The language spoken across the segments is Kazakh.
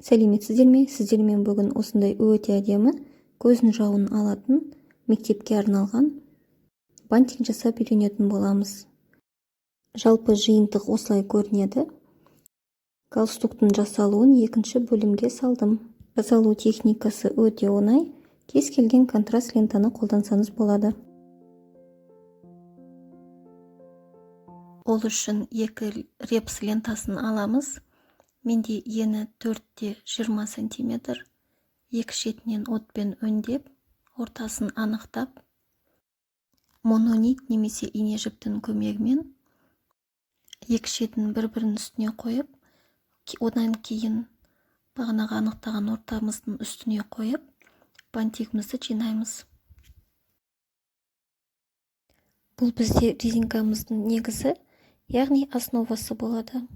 Сәлеметсіздер ме? Сіздермен бүгін осындай өте әдемі, көздің жауын алатын, мектепке арналған бантик жасап үйренетін боламыз. Жалпы жиынтық осылай көрінеді. Галстуктың жасалуын екінші бөлімге салдым. Жасалу техникасы өте оңай, кез келген контраст лентаны қолдансаңыз болады. Ол үшін 2 репс лентасын аламыз. Менде ені 4-20 см, екі шетінен отпен өңдеп, ортасын анықтап, мононит немесе ине жіптің көмегімен екі шетін бір-бірінің үстіне қойып, одан кейін бағанағы анықтаған ортамыздың үстіне қойып, бантигімізді жинаймыз. Бұл бізде резинкамыздың негізі, яғни основасы болады.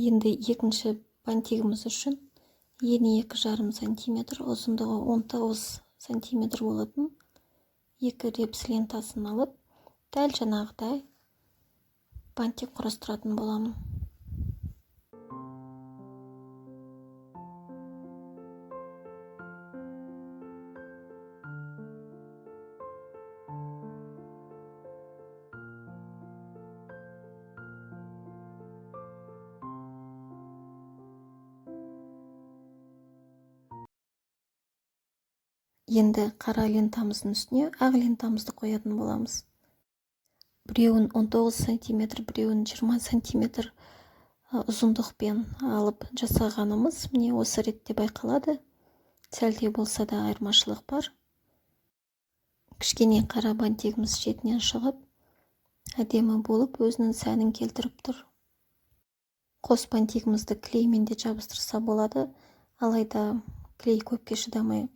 Енді екінші бантигіміз үшін ені 2,5 см, ұзындығы 19 см болатын 2 репс лентасын алып, дәл жаңағыдай бантик құрастыратын боламын. Енді қара лентамыздың үстіне ақ лентамызды қоятын боламыз. Біреуін 19 см, біреуін 20 см ұзындықпен алып жасағанымыз міне осы ретте байқалады. Сәлде болса да айырмашылық бар. Кішкене қара бантигіміз шетінен шығып, әдемі болып өзінің сәнін келтіріп тұр. Қос бантигімізді клеймен де жабыстырса болады, алайда клей көпке шыдамай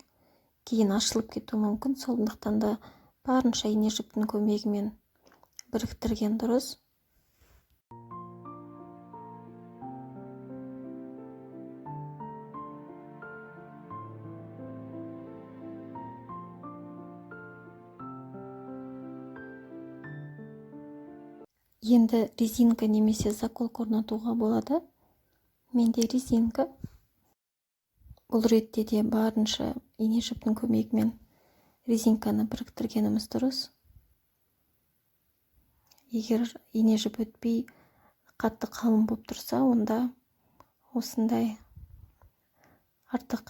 кейін ашылып кетуі мүмкін, сондықтан да барынша ине жіптің көмегімен біріктірген дұрыс. Енді резинка немесе заколка орнатуға болады. Менде резинка. Бұл ретте де барынша ине жіптің көмегімен резинканы біріктіргеніміз дұрыс. Егер ине жіп өтпей қатты қалың болып тұрса, онда осындай артық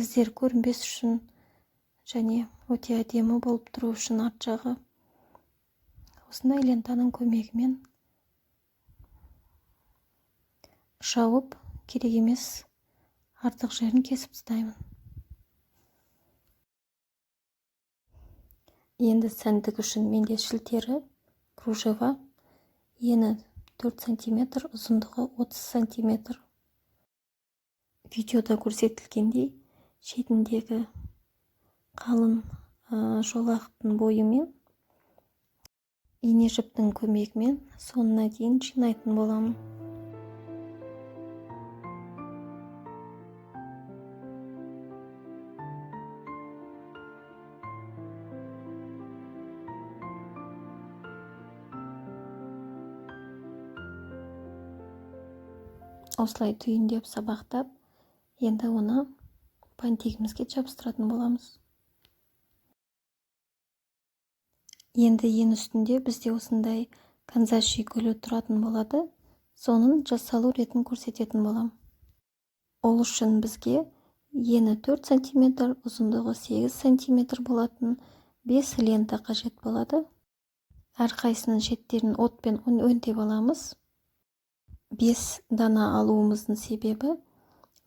іздер көрінбес үшін және өте әдемі болып тұру үшін арт жағы осындай лентаның көмегімен жауып, керек емес артық жерін кесіп тастаймын. Енді сәндік үшін менде шілтері, кружева, ені 4 см, ұзындығы 30 см. Видеода көрсетілгендей, шетіндегі қалың жолақтың бойымен ине жіптің көмегімен соңына дейін жинайтын боламын. Осылай түйіндеп сабақтап, енді оны бантигімізге жабыстыратын боламыз. Енді ең үстінде бізде осындай канзаши гүлі тұратын болады. Соның жасалу ретін көрсететін болам. Ол үшін бізге ені 4 см, ұзындығы 8 см болатын 5 лента қажет болады. Әрқайсының шеттерін отпен өңдеп аламыз. 5 дана алуымыздың себебі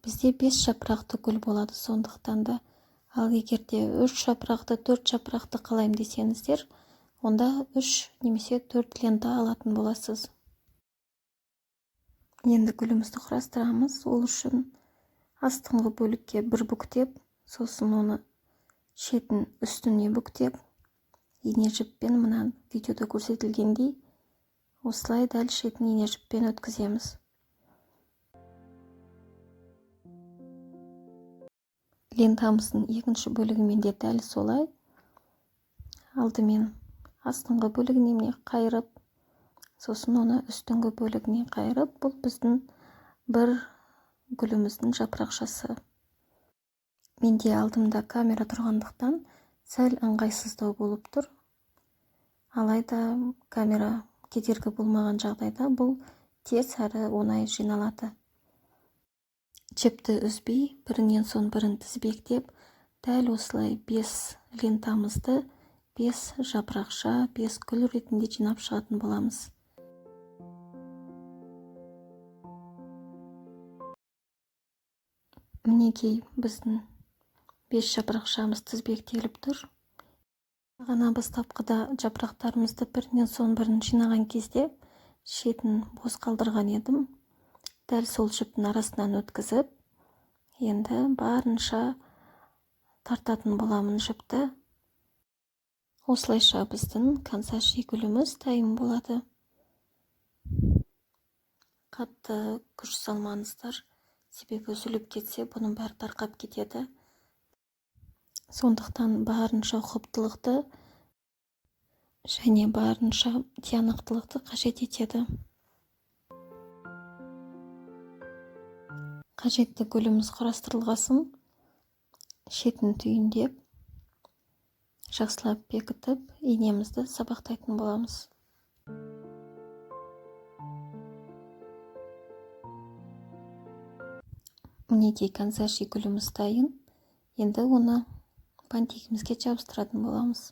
бізде 5 жапырақты гүл болады, сондықтан да. Ал егерде 3 жапырақты, 4 жапырақты қалайым десеңіздер, онда 3 немесе 4 лента алатын боласыз. Енді гүлімізді құрастырамыз. Ол үшін астыңғы бөлікке бір бүктеп, сосын оны шетін үстіне бүктеп, ине жіппен мына видеода көрсетілгендей осылай дәл шетін ине жіппен өткіземіз. лентамыздың екінші бөлігімен де дәл солай. Алдымен астыңғы бөлігіне міне қайырып, сосын оны үстіңгі бөлігіне қайырып, бұл біздің бір гүліміздің жапырақшасы. Менде алдымда камера тұрғандықтан сәл ыңғайсыздау болып тұр. Алайда камера кедергі болмаған жағдайда бұл тез әрі оңай жиналады. Жіпті үзбей, бірінен соң бірін тізбектеп, дәл осылай 5 лентамызды 5 жапырақша, 5 гүл ретінде жинап шығатын боламыз. Мінекей біздің 5 жапырақшамыз тізбектеліп тұр. Ғана бастапқыда жапырақтарымызды бірінен соң бірін жинаған кезде шетін бос қалдырған едім. Дәл сол жіптің арасынан өткізіп, енді барынша тартатын боламын жіпті. Осылайша біздің кансаши гүліміз дайын болады. Қатты күш салмаңыздар, себебі үзіліп кетсе, бұның бәрі тарқап кетеді. Сондықтан барынша ұқыптылықты және барынша тиянақтылықты қажет етеді. Қажетті гүліміз құрастырылғасын, шетін түйіндеп, жақсылап бекітіп, инемізді сабақтайтын боламыз. Мінекей кансаши гүліміз дайын. Енді оны бантигімізге жабыстыратын боламыз.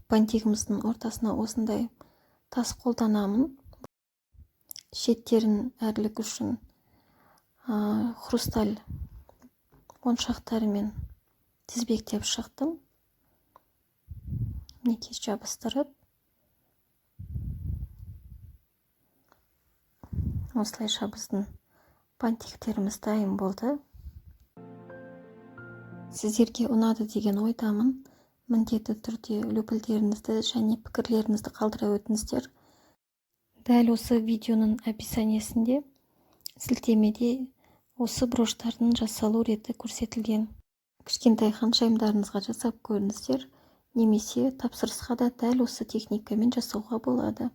Бантигіміздің ортасына осындай тас қолданамын. Шеттерін әрлік үшін хрусталь моншақтарымен тізбектеп шықтым. Мінекей жабыстырып, осылайша біздің бантиктеріміз дайын болды. Сіздерге ұнады деген ойдамын. Міндетті түрде лүпілдеріңізді және пікірлеріңізді қалдыра өтіңіздер. Дәл осы видеоның описаниесінде сілтемеде осы броштардың жасалу реті көрсетілген. Кішкентай ханшайымдарыңызға жасап көріңіздер, немесе тапсырысқа да дәл осы техникамен жасауға болады.